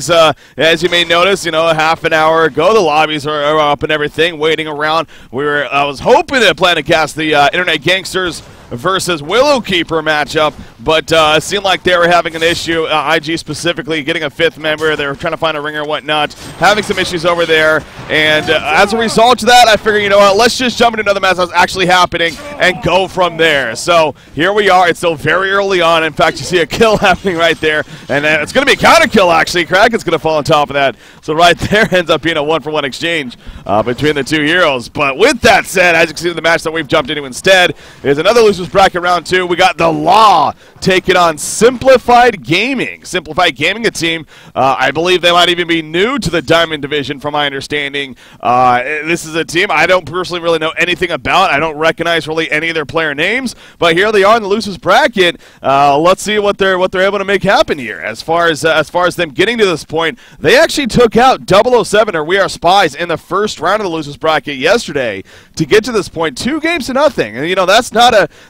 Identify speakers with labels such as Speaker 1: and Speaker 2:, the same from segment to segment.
Speaker 1: things. As you may notice, a half an hour ago, the lobbies are up and everything, waiting around. I was hoping to plan to cast the Internet Gangsters versus Willowkeeper matchup, but it seemed like they were having an issue, IG specifically, getting a 5th member. They were trying to find a ringer and whatnot, having some issues over there, and as a result of that, I figured, let's just jump into another match that's actually happening and go from there. So here we are. It's still very early on. In fact, you see a kill happening right there, and it's going to be a counter kill, actually. Kraken's going to fall on top of that. So right there ends up being a 1-for-1 exchange between the two heroes. But with that said, as you can see in the match that we've jumped into instead is another losers bracket round 2. We got the Law taking on Simplified Gaming. Simplified Gaming, a team, I believe they might even be new to the Diamond Division from my understanding. This is a team I don't personally really know anything about. I don't recognize really any of their player names, but here they are in the losers bracket. Let's see what they're able to make happen here. As far as them getting to this point, they actually took out 007 or We Are Spies in the first round of the losers bracket yesterday to get to this point, 2-0. And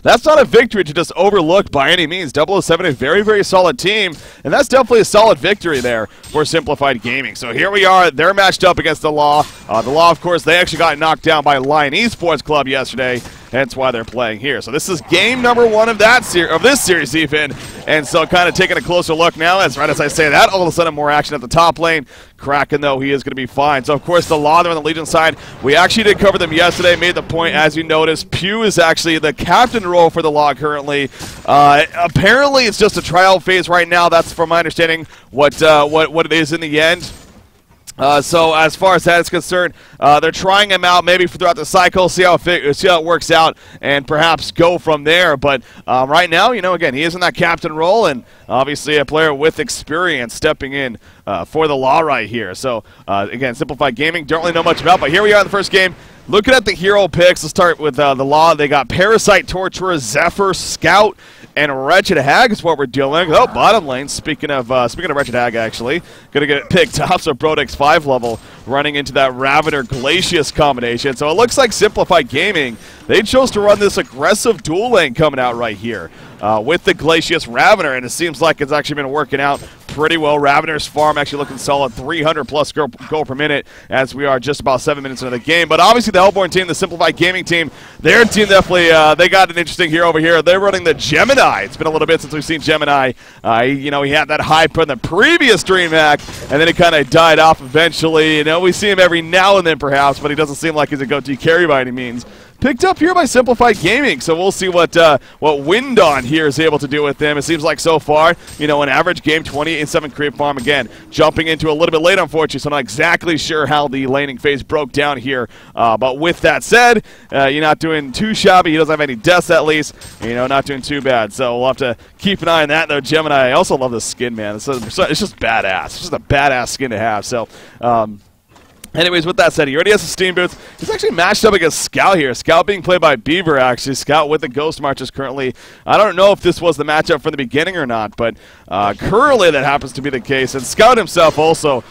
Speaker 1: that's not a victory to just overlook by any means. 007 a very, very solid team, and that's definitely a solid victory there for Simplified Gaming. So here we are. They're matched up against the Law. The Law, of course, they actually got knocked down by Lion Esports Club yesterday. Hence why they're playing here. So this is game number 1 of this series even. And so kind of taking a closer look now. Right as I say that, all of a sudden more action at the top lane. Kraken, though, he is going to be fine. So, of course, the Law, they're on the Legion side. We actually did cover them yesterday. Made the point, as you noticed, Pew is actually the captain role for the Law currently. Apparently, it's just a trial phase right now. That's, from my understanding, what it is in the end. So as far as that is concerned, they're trying him out maybe throughout the cycle, see how it works out, and perhaps go from there. But right now, again, he is in that captain role, and obviously a player with experience stepping in for the Law right here. So again, Simplified Gaming, don't really know much about, but here we are in the first game. Looking at the hero picks, let's start with the Law. They got Parasite, Torturer, Zephyr, Scout, and Wretched Hag is what we're dealing with. Oh, bottom lane. Speaking of Wretched Hag, actually, gonna get it picked up. So Brodix 5 level running into that Ravener Glacius combination. So it looks like Simplified Gaming, they chose to run this aggressive dual lane coming out right here with the Glacius Ravener, and it seems like it's actually been working out pretty well. Ravener's farm actually looking solid, 300 plus goal per minute as we are just about 7 minutes into the game. But obviously the Hellborn team, the Simplified Gaming team, their team definitely, they got an interesting hero over here. They're running the Gemini. It's been a little bit since we've seen Gemini. He had that hype from the previous DreamHack, and then it kind of died off eventually. We see him every now and then perhaps, but he doesn't seem like he's a go-to carry by any means. Picked up here by Simplified Gaming, so we'll see what Windon here is able to do with them. It seems like so far, an average game, 28-7 creep farm. Again, jumping into a little bit late, unfortunately, so I'm not exactly sure how the laning phase broke down here. But with that said, you're not doing too shabby. He doesn't have any deaths at least. Not doing too bad. So we'll have to keep an eye on that, though. Gemini, I also love this skin, man. It's just badass. It's just a badass skin to have. So, anyways, with that said, he already has some Steam Boots. He's actually matched up against Scout here. Scout being played by Beaver, actually. Scout with the Ghost Marchers currently. I don't know if this was the matchup from the beginning or not, but currently that happens to be the case. And Scout himself also,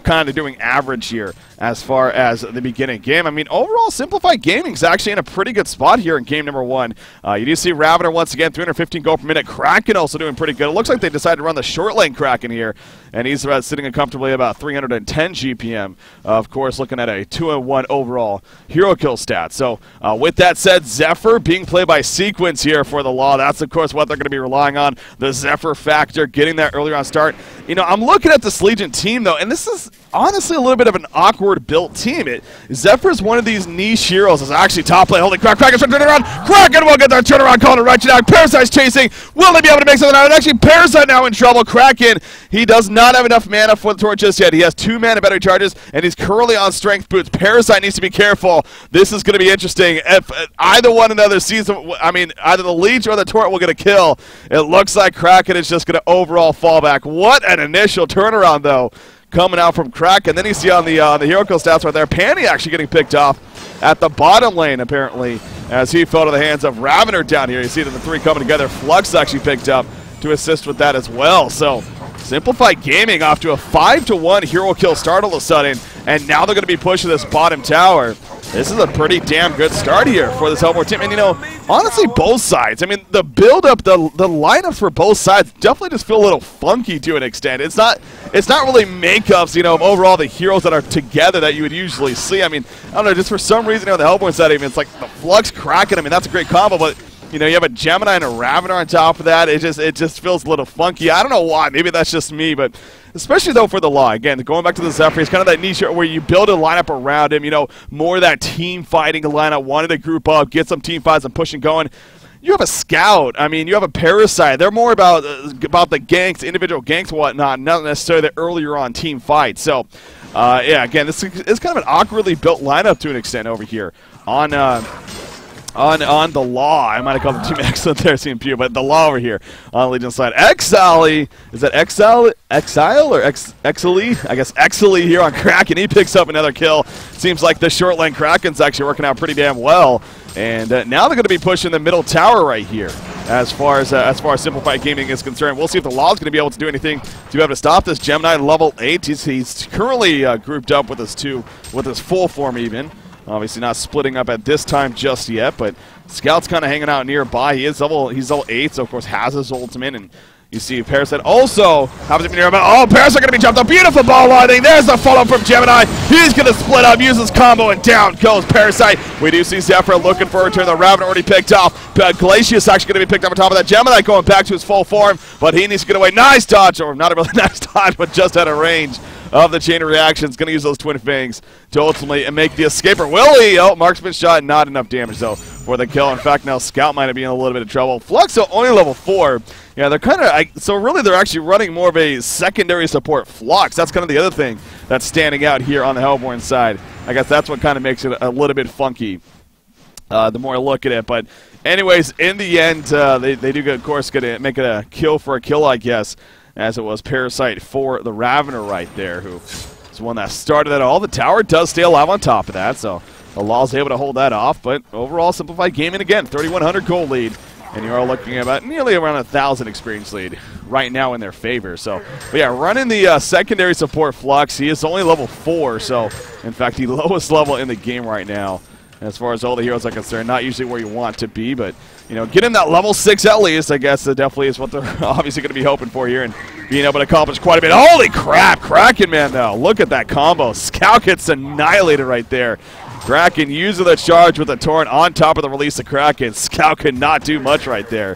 Speaker 1: kind of doing average here as far as the beginning game. I mean, overall, Simplified Gaming is actually in a pretty good spot here in game number 1. You do see Ravener once again, 315 gold per minute. Kraken also doing pretty good. It looks like they decided to run the short lane Kraken here, and he's sitting comfortably about 310 GPM. Of course, looking at a 2-1 overall hero kill stat. So with that said, Zephyr being played by Sequence here for the Law. That's, of course, what they're going to be relying on. The Zephyr factor, getting that earlier on start. I'm looking at this Legion team, though, and this is honestly a little bit of an awkward built team. Zephyr's one of these niche heroes. It's actually top play. Holy crap, Kraken's trying to turn around. Kraken will get that turnaround call to Wretched Hag. Parasite's chasing. Will they be able to make something out of it? Actually, Parasite now in trouble. Kraken, he does not have enough mana for the torch just yet. He has 2 mana battery charges, and he's currently on strength boots. Parasite needs to be careful. This is going to be interesting. If either one another sees, either the Leech or the Torrent will get a kill, it looks like Kraken is just going to overall fall back. What an initial turnaround, though, coming out from Kraken. And then you see on the hero kill stats right there, Panty actually getting picked off at the bottom lane, apparently, as he fell to the hands of Ravener down here. You see that the 3 coming together. Flux actually picked up to assist with that as well. So Simplified Gaming off to a 5-1 hero kill start all of a sudden. and now they're going to be pushing this bottom tower. This is a pretty damn good start here for this Hellborn team. And, you know, honestly, both sides. I mean, the build-up, the lineups for both sides definitely just feel a little funky to an extent. It's not really makeups, you know, of overall the heroes that are together that you would usually see. I mean, I don't know, just for some reason, you know, the Hellborn side, even it's like the Flux Kraken. I mean, that's a great combo, but you know, you have a Gemini and a Ravener on top of that. It just feels a little funky. I don't know why. Maybe that's just me, but especially though for the Law. Again, going back to the Zephyr, it's kind of that niche where you build a lineup around him. You know, more of that team fighting lineup. Wanted to group up, get some team fights and push and going. You have a Scout. I mean, you have a Parasite. They're more about the ganks, individual ganks, and whatnot, not necessarily the earlier on team fight. So, yeah, again, this is kind of an awkwardly built lineup to an extent over here on the Law. I might have called the team excellent there, Simp, but the Law over here on the Legion side. Exile, is that Exile or Exile? I guess Exile here on Kraken. He picks up another kill. Seems like the short lane Kraken's actually working out pretty damn well. And now they're going to be pushing the middle tower right here. As far as Simplified Gaming is concerned, we'll see if the Law is going to be able to do anything to be able to stop this Gemini level 8. He's currently grouped up with his full form even. Obviously not splitting up at this time just yet, but Scout's kind of hanging out nearby. He's level 8, so of course has his ultimate, and you see Parasite also happens to be nearby. Oh, Parasite going to be jumped up. Beautiful ball lining. There's the follow from Gemini. He's going to split up, use his combo, and down goes Parasite. We do see Zephyr looking for a return. The Raven already picked off. Glacius actually going to be picked up on top of that. Gemini going back to his full form, but he needs to get away. Nice dodge, or not a really nice dodge, but just out of range of the chain of reactions. Going to use those Twin Fangs to ultimately make the escaper. Willie, oh, marksman shot, not enough damage though for the kill. In fact, now Scout might be in a little bit of trouble. Flux only level 4. Yeah, they're kind of, so really they're actually running more of a secondary support Flux. That's kind of the other thing that's standing out here on the Hellborn side. I guess that's what kind of makes it a little bit funky the more I look at it. But anyways, in the end, they do, of course, get to make it a kill for a kill, I guess, as it was Parasite for the Ravener right there, who is the one that started it all. The tower does stay alive on top of that, so the Law's able to hold that off. But overall, Simplified Gaming again, 3,100 gold lead. And you are looking at about nearly around 1,000 experience lead right now in their favor. So, but yeah, running the secondary support Flux. He is only level 4, so in fact, the lowest level in the game right now. As far as all the heroes are concerned, not usually where you want to be, but you know, getting that level 6 at least, I guess that definitely is what they're obviously going to be hoping for here, and being able to accomplish quite a bit. Holy crap, Kraken, man, though. Look at that combo. Scout gets annihilated right there. Kraken using the charge with the Torrent on top of the release of Kraken. Scout could not do much right there.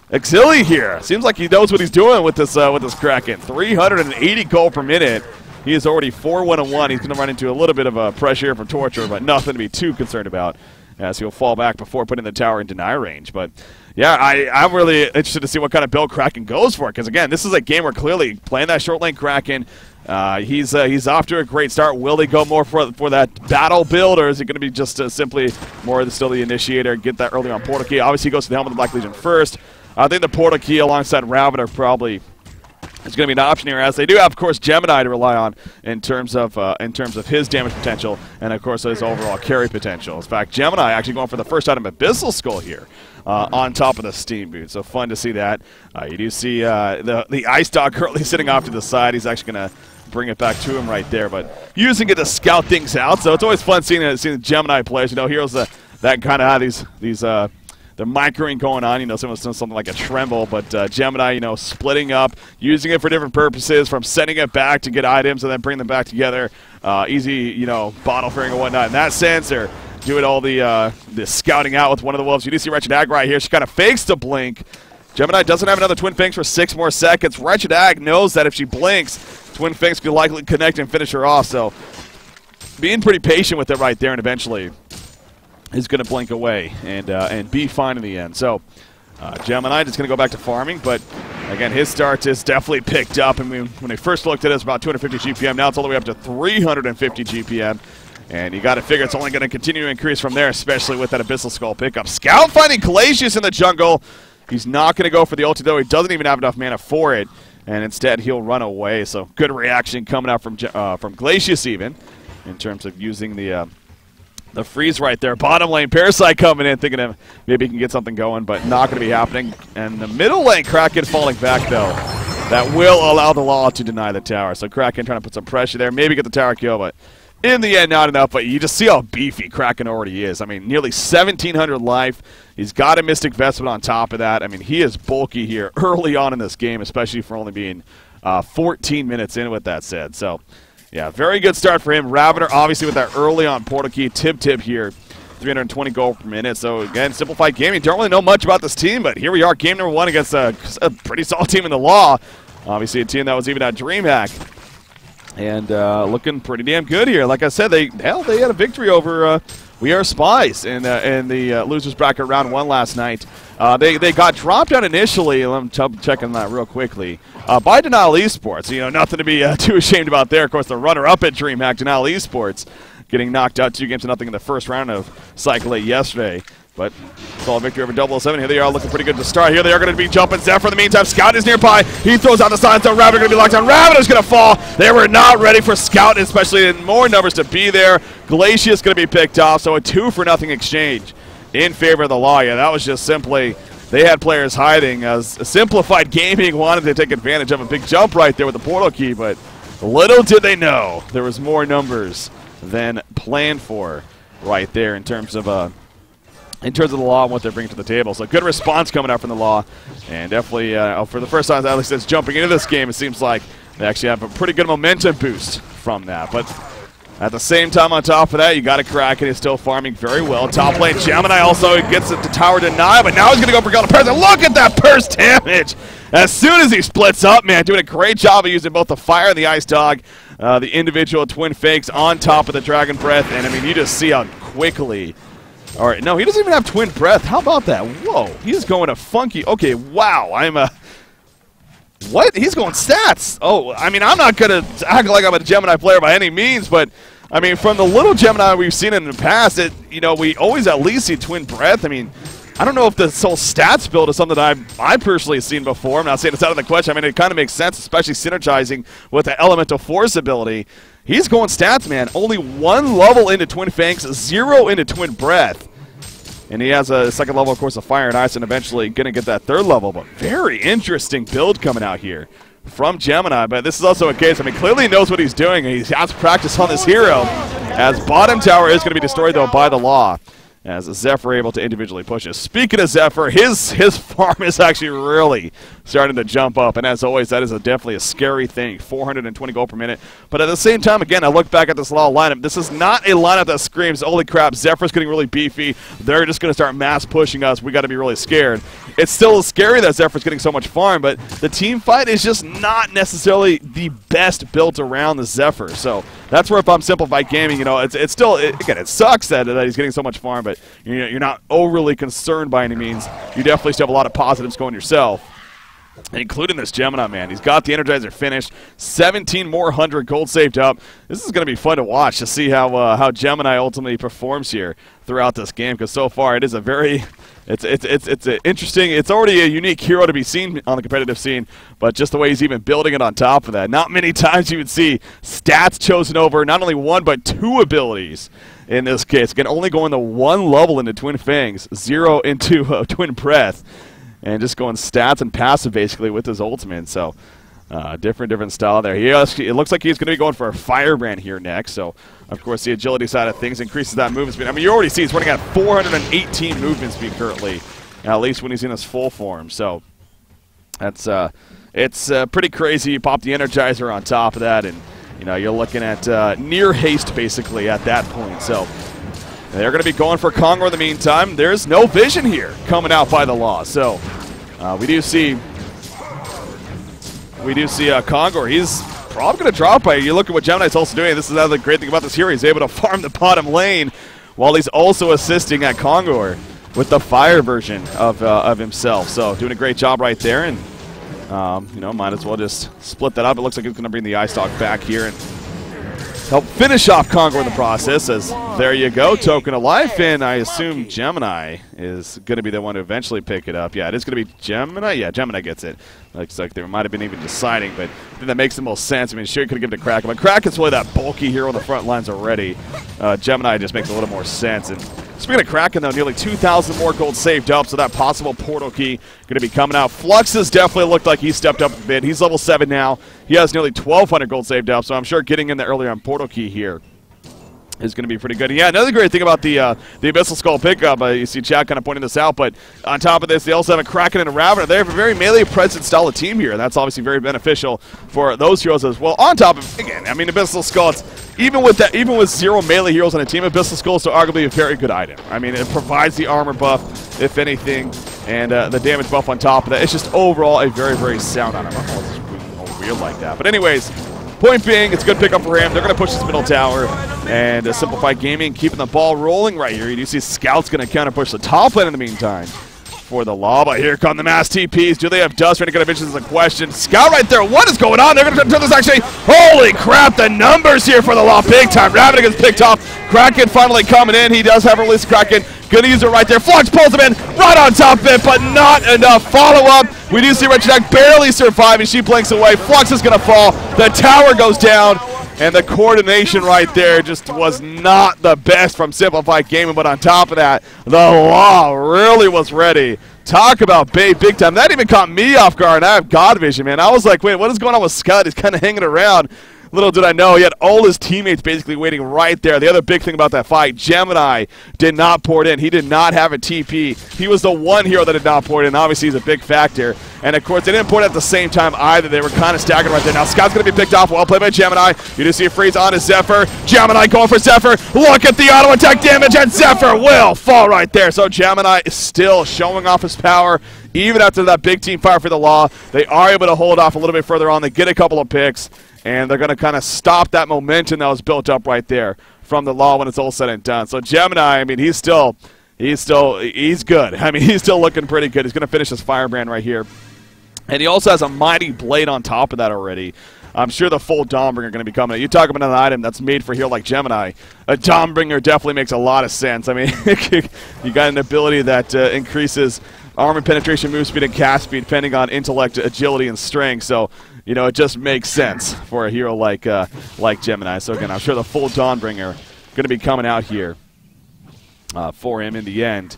Speaker 1: Exili here. Seems like he knows what he's doing with this Kraken. 380 gold per minute. He is already 4-1-1. He's going to run into a little bit of pressure here from Torture, but nothing to be too concerned about, as he'll fall back before putting the tower in deny range. But yeah, I'm really interested to see what kind of build Kraken goes for, because again, this is a game where clearly playing that short lane Kraken, he's off to a great start. Will he go more for that battle build, or is it going to be just simply more still the initiator, get that early on portal key? Obviously, he goes to the Helm of the Black Legion first. I think the portal key alongside Ravener probably is going to be an option here, as they do have, of course, Gemini to rely on in terms of his damage potential and, of course, his overall carry potential. In fact, Gemini actually going for the first item Abyssal Skull here on top of the Steam Boot. So fun to see that. You do see the Ice Dog currently sitting off to the side. He's actually going to bring it back to him right there, but using it to scout things out. So it's always fun seeing the Gemini players. You know, heroes that kind of have these the microing going on, you know, something like a Tremble, but Gemini, you know, splitting up, using it for different purposes, from sending it back to get items and then bring them back together. Easy, you know, bottle fearing and whatnot. In that sense, they're doing all the scouting out with one of the wolves. You do see Wretched Ag right here. She kind of fakes to blink. Gemini doesn't have another Twin Fangs for 6 more seconds. Wretched Ag knows that if she blinks, Twin Fangs could likely connect and finish her off, so being pretty patient with it right there, and eventually is going to blink away and be fine in the end. So Gemini just going to go back to farming, but again, his start is definitely picked up. I mean, when they first looked at it, it was about 250 GPM. Now it's all the way up to 350 GPM. And you got to figure it's only going to continue to increase from there, especially with that Abyssal Skull pickup. Scout finding Glacius in the jungle. He's not going to go for the ulti, though. He doesn't even have enough mana for it. And instead, he'll run away. So good reaction coming out from Glacius even, in terms of using the freeze right there. Bottom lane, Parasite coming in, thinking maybe he can get something going, but not going to be happening. And the middle lane, Kraken falling back, though. that will allow the Law to deny the tower. So Kraken trying to put some pressure there, maybe get the tower kill, but in the end, not enough. But you just see how beefy Kraken already is. I mean, nearly 1,700 life. He's got a Mystic Vestment on top of that. I mean, he is bulky here early on in this game, especially for only being 14 minutes in with that said. So, yeah, very good start for him. Ravener, obviously, with that early on portal key. Tip here, 320 gold per minute. So, again, Simplified Gaming. Don't really know much about this team, but here we are, game number 1 against a pretty solid team in the Law. Obviously, a team that was even at DreamHack. And looking pretty damn good here. Like I said, they had a victory over We Are Spies in the losers bracket round 1 last night. They got dropped out initially. I'm checking that real quickly by Denial Esports. You know, nothing to be too ashamed about there. Of course, the runner-up at DreamHack, Denial Esports, getting knocked out 2-0 in the first round of Cycle 8 yesterday. But solid victory over 007. Here they are looking pretty good to start. Here they are going to be jumping Zephyr in the meantime. Scout is nearby. He throws out the silence. So Ravener going to be locked down. Ravener's going to fall. They were not ready for Scout, especially in more numbers to be there. Glacius going to be picked off. So a 2-for-0 exchange in favor of the Law. Yeah, that was just simply, they had players hiding as Simplified Gaming wanted to take advantage of a big jump right there with the portal key. But little did they know there was more numbers than planned for right there in terms of the Law and what they're bringing to the table. So good response coming out from the Law. And definitely, for the first time, at least since jumping into this game, it seems like they actually have a pretty good momentum boost from that. But at the same time, on top of that, you got a Kraken who's still farming very well. Top lane, Gemini also gets it to tower deny, but now he's going to go for Golden Purse. And look at that burst damage! As soon as he splits up, man, doing a great job of using both the Fire and the Ice Dog, the individual Twin Fakes on top of the Dragon Breath. And, I mean, you just see how quickly... All right, no, he doesn't even have Twin Breath. How about that? Whoa, he's going to funky. Okay, wow, what? He's going stats. Oh, I mean, I'm not going to act like I'm a Gemini player by any means, but, I mean, from the little Gemini we've seen in the past, we always at least see Twin Breath. I mean, I don't know if this whole stats build is something that I've personally seen before. I'm not saying it's out of the question. I mean, it kind of makes sense, especially synergizing with the Elemental Force ability. He's going stats, man. Only 1 level into Twin Fangs, 0 into Twin Breath. And he has a second level, of course, of Fire and Ice, and eventually going to get that 3rd level. But very interesting build coming out here from Gemini. But this is also a case, I mean, clearly he knows what he's doing, and he has practice on this hero. As bottom tower is going to be destroyed, though, by the Law, as Zephyr able to individually push it. Speaking of Zephyr, his farm is actually really starting to jump up, and as always, that is definitely a scary thing. 420 gold per minute. But at the same time, again, I look back at this Law lineup. This is not a lineup that screams, holy crap, Zephyr's getting really beefy. They're just going to start mass pushing us. We got to be really scared. It's still scary that Zephyr's getting so much farm, but the team fight is just not necessarily the best built around the Zephyr. So that's where if I'm Simplified Gaming, you know, it's still, again, it sucks that he's getting so much farm, but you're not overly concerned by any means. You definitely still have a lot of positives going yourself, including this Gemini, man. He's got the Energizer finished, 17 more 100 gold saved up. This is going to be fun to watch to see how Gemini ultimately performs here throughout this game, because so far it is a very... It's interesting. It's already a unique hero to be seen on the competitive scene, but just the way he's even building it on top of that. Not many times you would see stats chosen over not only 1 but 2 abilities in this case. Again, only going the 1 level into Twin Fangs, 0 into Twin Breath, and just going stats and passive basically with his ultimate. So different style there. It looks like he's going to be going for a Firebrand here next. So, of course, the agility side of things increases that movement speed. I mean, you already see he's running at 418 movement speed currently, at least when he's in his full form. So that's it's pretty crazy. You pop the Energizer on top of that, and you know you're looking at near haste basically at that point. So they're going to be going for Congo in the meantime. There's no vision here coming out by the Law. So we do see Congo. He's probably going to drop by. You look at what Gemini's also doing. This is another great thing about this hero. He's able to farm the bottom lane while he's also assisting at Congo with the Fire version of himself. So doing a great job right there, and you know, might as well just split that up. It looks like he's going to bring the Ice Dog back here and help finish off Congo in the process, as there you go, token of life, and I assume Gemini is going to be the one to eventually pick it up. Yeah, it is going to be Gemini. Yeah, Gemini gets it. Looks like they might have been even deciding, but I think that makes the most sense. I mean, sure, you could have given it to Kraken, but Kraken's really that bulky hero on the front lines already. Gemini just makes a little more sense, and Speaking of Kraken, though, nearly 2,000 more gold saved up, so that possible portal key going to be coming out. Flux has definitely looked like he stepped up a bit. He's level 7 now. He has nearly 1,200 gold saved up, so I'm sure getting in there earlier on portal key here is going to be pretty good. Yeah, another great thing about the Abyssal Skull pickup, you see Chad kind of pointing this out, but on top of this, they also have a Kraken and a Ravener. They have a very melee-present style of team here, and that's obviously very beneficial for those heroes as well. On top of, again, I mean, Abyssal Skull, it's, even with 0 melee heroes on a team, Abyssal Skull is still arguably a very good item. I mean, it provides the armor buff, if anything, and the damage buff on top of that. It's just overall a very, very sound item. I don't know, it's weird like that. But anyways, point being, it's a good pickup for him. They're going to push this middle tower and Simplified Gaming keeping the ball rolling right here. You do see Scout's going to counter push the top lane in the meantime for the law. But here come the mass TPs. Do they have dust? We're going to mention this is a question. Scout right there. What is going on? They're going to turn this actually. Holy crap, the numbers here for the law. Big time. Raven gets picked off. Kraken finally coming in. He does have a release Kraken. Good user right there. Flux pulls him in right on top of it, but not enough follow-up. We do see Retrodeck barely surviving. She blinks away. Flux is going to fall. The tower goes down, and the coordination right there just was not the best from Simplified Gaming, but on top of that, the law really was ready. Talk about big time. That even caught me off guard. I have God vision, man. I was like, wait, what is going on with Scott? He's kind of hanging around. Little did I know, he had all his teammates basically waiting right there. The other big thing about that fight, Gemini did not pour it in. He did not have a TP. He was the one hero that did not pour it in. Obviously, he's a big factor. And, of course, they didn't pour it at the same time either. They were kind of staggered right there. Now, Scott's going to be picked off. Well played by Gemini. You do see a freeze on his Zephyr. Gemini going for Zephyr. Look at the auto attack damage, and Zephyr will fall right there. So Gemini is still showing off his power. Even after that big team fire for the law, they are able to hold off a little bit further on. They get a couple of picks. And they're going to kind of stop that momentum that was built up right there from the law when it's all said and done. So Gemini, I mean, he's good. I mean, he's still looking pretty good. He's going to finish his Firebrand right here. And he also has a Mighty Blade on top of that already. I'm sure the full Dawnbringer are going to be coming. You talk about an item that's made for a hero like Gemini. A Dawnbringer definitely makes a lot of sense. I mean, you got an ability that increases armor penetration, move speed, and cast speed depending on intellect, agility, and strength. So, you know, it just makes sense for a hero like Gemini. So again, I'm sure the full Dawnbringer going to be coming out here for him in the end.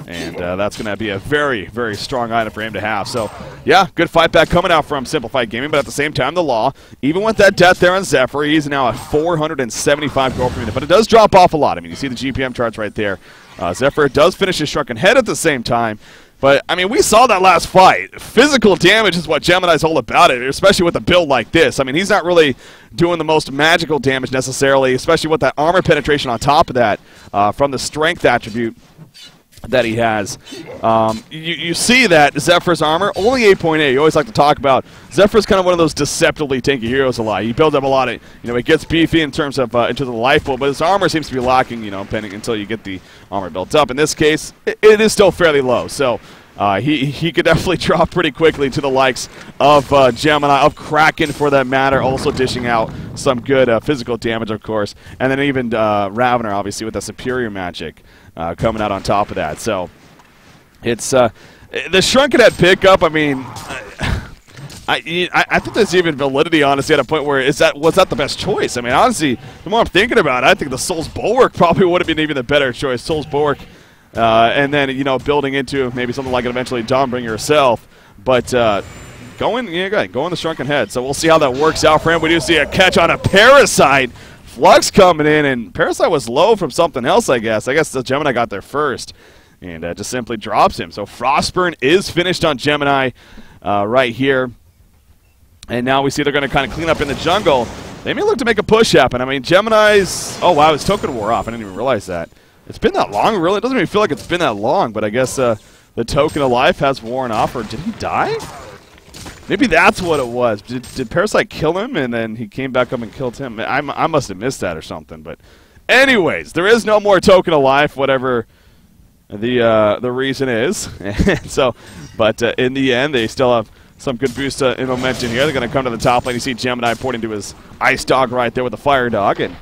Speaker 1: And that's going to be a very, very strong item for him to have. So, yeah, good fight back coming out from Simplified Gaming. But at the same time, the law, even with that death there on Zephyr, he's now at 475 gold per minute. But it does drop off a lot. I mean, you see the GPM charts right there. Zephyr does finish his Shrunken Head at the same time. But, I mean, we saw that last fight. Physical damage is what Gemini's all about, especially with a build like this. I mean, he's not really doing the most magical damage necessarily, especially with that armor penetration on top of that from the strength attribute that he has. You see that Zephyr's armor, only 8.8. You always like to talk about Zephyr's kind of one of those deceptively tanky heroes a lot. He builds up a lot of, you know, it gets beefy in terms of into the life pool, but his armor seems to be lacking, you know, until you get the armor built up. In this case, it is still fairly low. So he could definitely drop pretty quickly to the likes of Gemini, of Kraken for that matter, also dishing out some good physical damage, of course, and then even Ravener, obviously, with the superior magic coming out on top of that. So it's the Shrunken Head pickup. I mean, I think there's even validity, honestly, at a point where was that the best choice? I mean, honestly, the more I'm thinking about it, I think the Soul's Bulwark probably would have been even the better choice. Soul's Bulwark, and then, you know, building into maybe something like an eventually Dawnbringer yourself. But going the Shrunken Head. So we'll see how that works out for him. We do see a catch on a Parasite. Flux coming in, and Parasite was low from something else, I guess. I guess the Gemini got there first, and just simply drops him. So Frostburn is finished on Gemini right here. And now we see they're going to kind of clean up in the jungle. They may look to make a push happen. I mean, Gemini's... Oh, wow, his token wore off. I didn't even realize that. It's been that long, really? It doesn't even feel like it's been that long, but I guess the token of life has worn off. Or did he die? Maybe that's what it was. Did Parasite kill him, and then he came back up and killed him? I must have missed that or something. But anyways, there is no more token of life, whatever the reason is. So, but in the end, they still have some good boost in momentum here. They're going to come to the top lane. You see Gemini pointing to his Ice Dog right there with the Fire Dog. And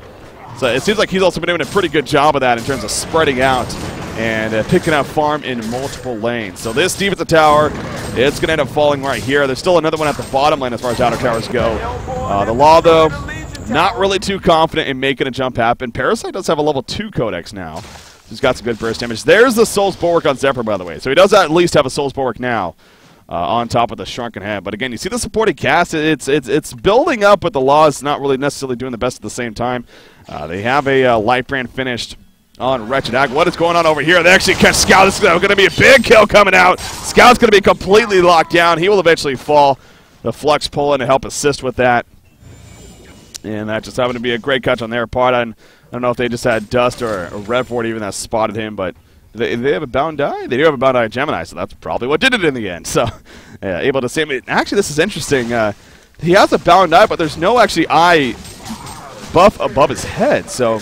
Speaker 1: so it seems like he's also been doing a pretty good job of that in terms of spreading out and picking out farm in multiple lanes. So this defensive tower, it's going to end up falling right here. There's still another one at the bottom lane as far as outer towers go. The Law, though, not really too confident in making a jump happen. Parasite does have a level 2 codex now. He's got some good burst damage. There's the Soul's Bulwark on Zephyr, by the way. So he does at least have a Soul's Bulwark now on top of the Shrunken Head. But again, you see the supporting cast. It's building up, but the Law is not really necessarily doing the best at the same time. They have a Light Brand finished on Wretched Ag. What is going on over here? They actually catch Scout. This is going to be a big kill coming out. Scout's going to be completely locked down. He will eventually fall. The Flux pull in to help assist with that. And that just happened to be a great catch on their part. I don't know if they just had Dust or a Redford even that spotted him, but they have a Bound Die? They do have a Bound Die Gemini, so that's probably what did it in the end. So, yeah, able to save it. Actually, this is interesting. He has a Bound Die, but there's no actually eye buff above his head. So,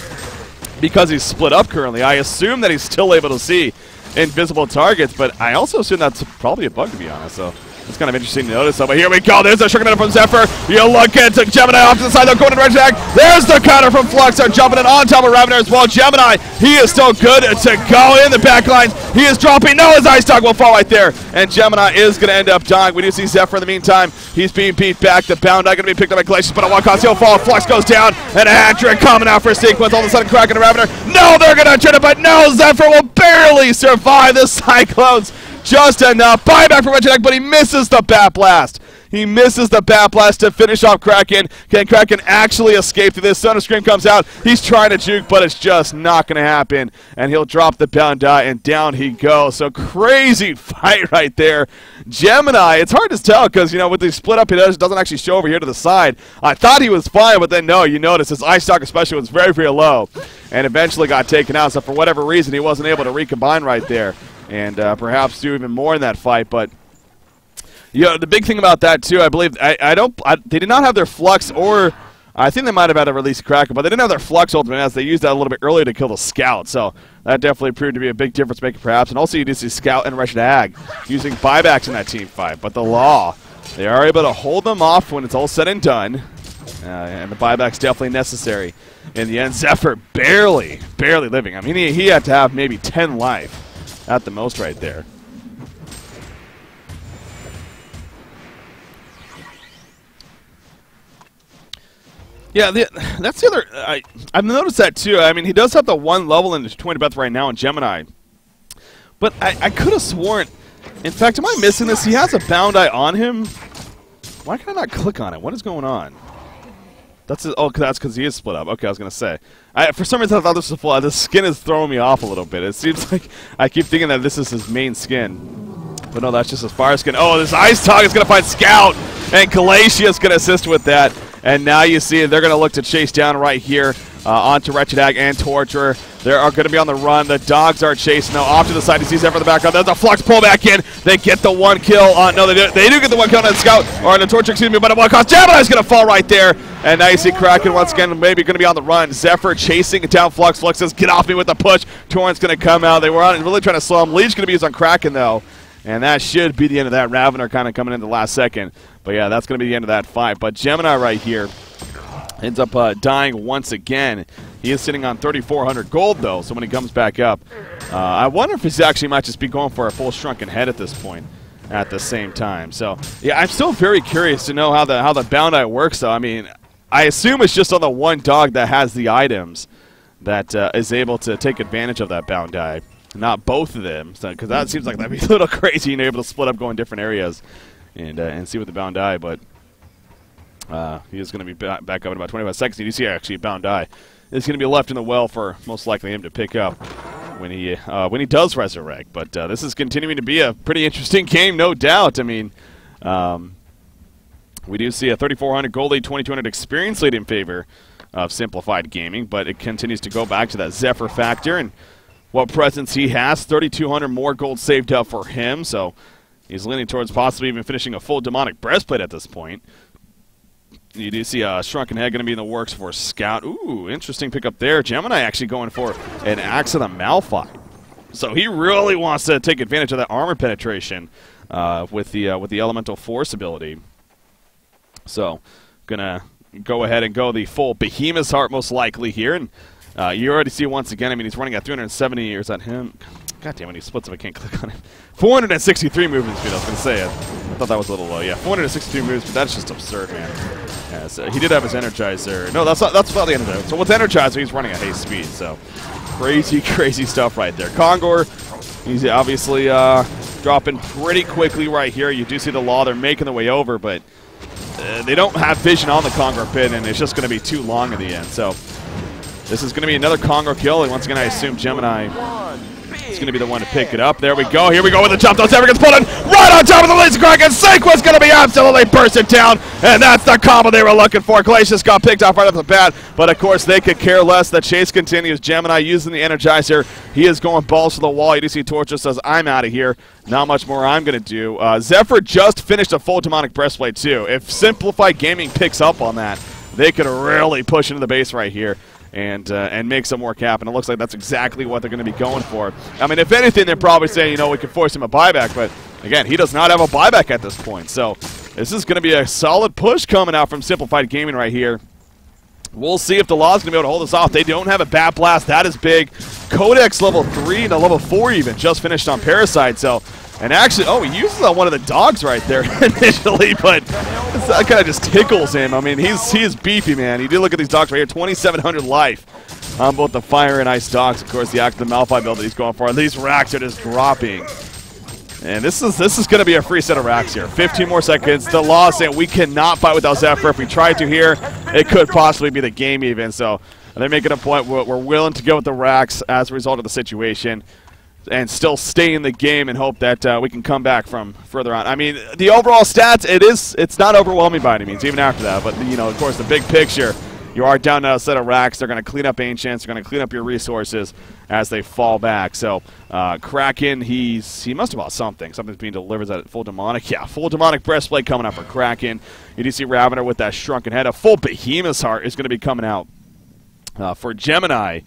Speaker 1: because he's split up currently, I assume that he's still able to see invisible targets, but I also assume that's probably a bug, to be honest. So, it's kind of interesting to notice. But here we go. There's a Shrunken Head from Zephyr. You look at Gemini off to the side. They're going to Wretched Ag. There's the counter from Flux. They're jumping in on top of Ravener as well. Gemini, he is still good to go in the back lines. He is dropping. No, his Ice Dog will fall right there. And Gemini is going to end up dying. We do see Zephyr in the meantime. He's being beat back. The Bound Die going to be picked up by Glacius, but at one cost, he'll fall. Flux goes down. And a hat trick coming out for a sequence. All of a sudden, Kraken and Ravener. No, they're going to turn it, but no, Zephyr will barely survive the Cyclones. Just enough. Buyback from Wretched Ag, but he misses the Bat Blast. He misses the Bat Blast to finish off Kraken. Can Kraken actually escape through this? Thunder Scream comes out. He's trying to juke, but it's just not going to happen. And he'll drop the Bound Die, and down he goes. So crazy fight right there. Gemini, it's hard to tell because, you know, with the split up, he doesn't actually show over here to the side. I thought he was fine, but then no, you notice his Ice Stock especially was very, very low. And eventually got taken out. So for whatever reason, he wasn't able to recombine right there. And perhaps do even more in that fight. But you know, the big thing about that too, I believe, they did not have their Flux, or I think they might have had a release Kraken, but they didn't have their Flux ultimate as they used that a little bit earlier to kill the Scout. So that definitely proved to be a big difference maker perhaps. And also you did see Scout and Wretched Ag using buybacks in that team fight. But the Law, they are able to hold them off when it's all said and done. And the buyback's definitely necessary. In the end, Zephyr barely living. I mean, he had to have maybe 10 life. At the most right there. Yeah, that's the other... I've noticed that too. I mean, he does have the one level in his 20 breath right now in Gemini. But I could have sworn... In fact, am I missing this? He has a Bound Eye on him? Why can I not click on it? What is going on? That's because he is split up. Okay, I was going to say. For some reason, I thought this was full. The skin is throwing me off a little bit. It seems like I keep thinking that this is his main skin. But no, that's just his fire skin. Oh, this Ice Dog is going to find Scout. And Glacius going to assist with that. And now you see they're going to look to chase down right here onto Wretched Ag and Torturer. They are going to be on the run. The dogs are chasing now off to the side. He sees Zephyr in the background. There's a Flux pull back in. They get the one kill. No, they do get the one kill on the Scout, or on the Torturer, excuse me, but at one cost. Gemini's going to fall right there. And now you see Kraken once again maybe going to be on the run. Zephyr chasing down Flux. Flux says, get off me with the push. Torrent's going to come out. They were really trying to slow him. Leech going to be used on Kraken, though. And that should be the end of that. Ravener kind of coming in the last second. But yeah, that's going to be the end of that fight. But Gemini right here ends up dying once again. He is sitting on 3,400 gold, though, so when he comes back up, I wonder if he actually might just be going for a full Shrunken Head at this point at the same time. So, yeah, I'm still very curious to know how the Bound Eye works, though. I mean, I assume it's just on the one dog that has the items that is able to take advantage of that Bound Eye, not both of them, because that seems like that'd be a little crazy, and able to split up, go in different areas, and see with the Bound Eye, but he is going to be back up in about 25 seconds. You see actually a Bound Eye is going to be left in the well for most likely him to pick up when he does resurrect. But this is continuing to be a pretty interesting game, no doubt. I mean, we do see a 3,400 gold lead, 2,200 experience lead in favor of Simplified Gaming, but it continues to go back to that Zephyr factor and what presence he has. 3,200 more gold saved up for him, so he's leaning towards possibly even finishing a full demonic breastplate at this point. You do see a Shrunken Head going to be in the works for Scout. Ooh, interesting pickup there. Gemini actually going for an Axe of the Malphite. So he really wants to take advantage of that armor penetration with the Elemental Force ability. So, gonna go ahead and go the full Behemoth's Heart most likely here. And you already see once again, I mean, he's running at 370 years on him. God damn it, he splits if I can't click on him. 463 movement speed, I was going to say it. I thought that was a little low. Yeah, 463 moves, but that's just absurd, man. Yeah, Yes, he did have his Energizer. No, that's not the Energizer. So with Energizer, he's running at haste speed. So crazy, crazy stuff right there. Kongor, he's obviously dropping pretty quickly right here. You do see the Law. They're making their way over, but they don't have vision on the Kongor pit, and it's just going to be too long in the end. So this is going to be another Kongor kill, and once again, I assume Gemini is going to be the one to pick it up. There we go. Here we go with the jump. Those ever gets put in right on top of the laser crack, and Sequa's going to be absolutely bursted down, and that's the combo they were looking for. Glacius got picked off right off the bat, but of course they could care less. The chase continues. Gemini using the Energizer. He is going balls to the wall. You do see Torture says, I'm out of here. Not much more I'm going to do. Zephyr just finished a full demonic breastplate too. If Simplified Gaming picks up on that, they could really push into the base right here and make some more cap, and it looks like that's exactly what they're going to be going for. I mean, if anything, they're probably saying, you know, we could force him a buyback, but again, he does not have a buyback at this point, so this is going to be a solid push coming out from Simplified Gaming right here. We'll see if the Law's going to be able to hold us off. They don't have a Bat Blast. That is big. Codex level 3 and a level 4 even just finished on Parasite, so... And actually, oh, he uses one of the dogs right there initially, but that kind of just tickles him. I mean, he is beefy, man. You do look at these dogs right here, 2,700 life on both the fire and ice dogs. Of course, the active Malphite build that he's going for. These racks are just dropping. And this is going to be a free set of racks here. 15 more seconds. The Law is saying we cannot fight without Zephyr. If we try to here, it could possibly be the game even. So they're making a point where we're willing to go with the racks as a result of the situation, and still stay in the game and hope that we can come back from further on. I mean, the overall stats, it's not overwhelming by any means, even after that. But, you know, of course, the big picture, you are down to a set of racks. They're going to clean up Ancients. They're going to clean up your resources as they fall back. So, Kraken, he must have bought something. Something's being delivered at full demonic. Yeah, full demonic breastplate coming up for Kraken. You do see Ravener with that shrunken head. A full Behemoth's Heart is going to be coming out for Gemini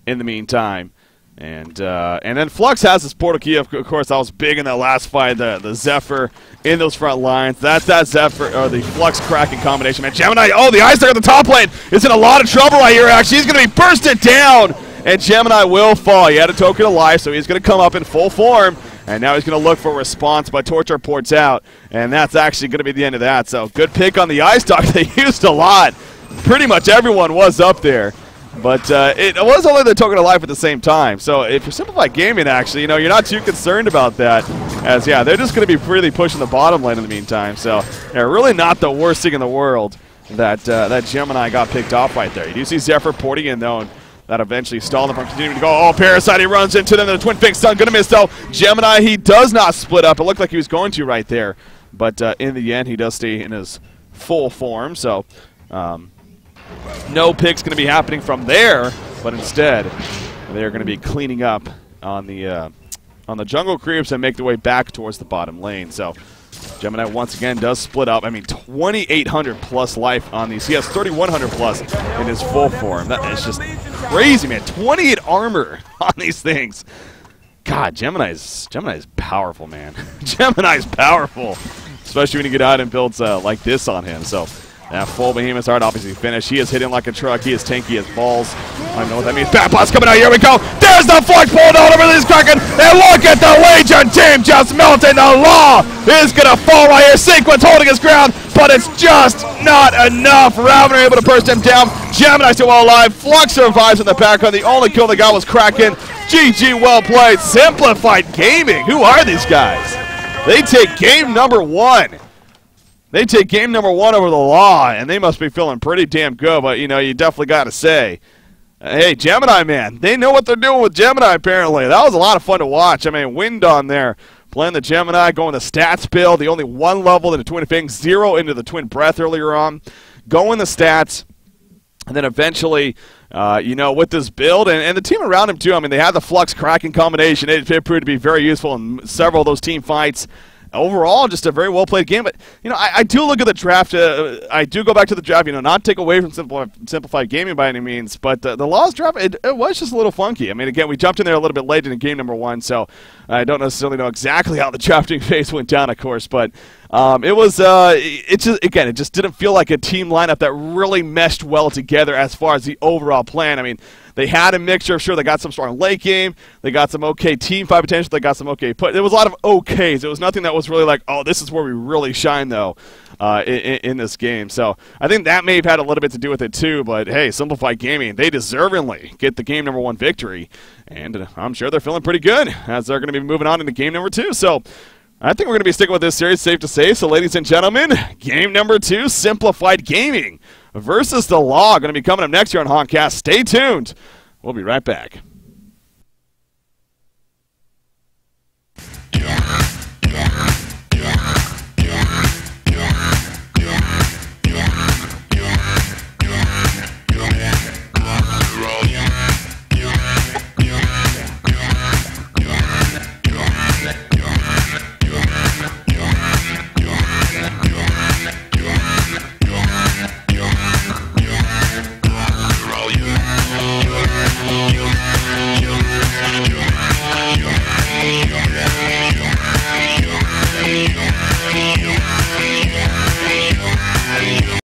Speaker 1: in the meantime. And then Flux has his portal key. Of course, that was big in that last fight. The Zephyr in those front lines. That's that Zephyr or the Flux Kraken combination, man. Gemini. Oh, the Ice Dog at the top lane is in a lot of trouble right here. Actually, he's going to be bursted down, and Gemini will fall. He had a token of life, so he's going to come up in full form. And now he's going to look for a response, but Torture ports out, and that's actually going to be the end of that. So good pick on the Ice Dog. They used a lot. Pretty much everyone was up there. But it was only the token of life at the same time. So if you're Simplified Gaming, actually, you know, you're not too concerned about that. As, yeah, they're just going to be really pushing the bottom lane in the meantime. So they're really not the worst thing in the world that that Gemini got picked off right there. You do see Zephyr porting in, though, and that eventually stalled him from continuing to go. Oh, Parasite, he runs into them. The Twin Fink Stun going to miss, though. Gemini, he does not split up. It looked like he was going to right there. But in the end, he does stay in his full form. So... no pick's going to be happening from there, but instead they're going to be cleaning up on the jungle creeps and make their way back towards the bottom lane. So Gemini once again does split up. I mean, 2,800 plus life on these. He has 3,100 plus in his full form. That is just crazy, man. 28 armor on these things. God, Gemini's powerful, man. Gemini's powerful, especially when you get out and builds like this on him. So. That full Behemoth's Heart obviously finished. He is hitting like a truck. He is tanky as balls. I don't know what that means. Bat Blast coming out. Here we go. There's the Flux pulled out over this Kraken. And look at the Legion team just melting. The Law is going to fall right here. Sequence holding his ground, but it's just not enough. Ravener able to burst him down. Gemini still well alive. Flux survives in the background. The only kill they got was Kraken. GG, well played. Simplified Gaming. Who are these guys? They take game number 1. They take game number 1 over the Law, and they must be feeling pretty damn good. But, you know, you definitely got to say, hey, Gemini, man, they know what they're doing with Gemini, apparently. That was a lot of fun to watch. I mean, Wind on there, playing the Gemini, going the stats build, the only 1 level in the Twin Fang, 0 into the Twin Breath earlier on, going the stats, and then eventually, you know, with this build, and the team around him, too, I mean, they had the Flux Kraken combination. It proved to be very useful in several of those team fights. Overall, just a very well-played game. But, you know, I do look at the draft. I do go back to the draft, you know, not take away from Simplified Gaming by any means. But the Law's draft, it was just a little funky. I mean, again, we jumped in there a little bit late in game number 1, so I don't necessarily know exactly how the drafting phase went down, of course. But It was it just didn't feel like a team lineup that really meshed well together as far as the overall plan. I mean, they had a mixture of, sure, they got some strong late game, they got some okay team fight potential, they got some okay put. There was a lot of okays. It was nothing that was really like, oh, this is where we really shine, though, in this game. So I think that may have had a little bit to do with it, too. But, hey, Simplified Gaming, they deservingly get the game number 1 victory. And I'm sure they're feeling pretty good as they're going to be moving on into game number 2. So I think we're going to be sticking with this series, safe to say. So, ladies and gentlemen, game number 2, Simplified Gaming versus the Law, going to be coming up next year on HoNcast. Stay tuned. We'll be right back.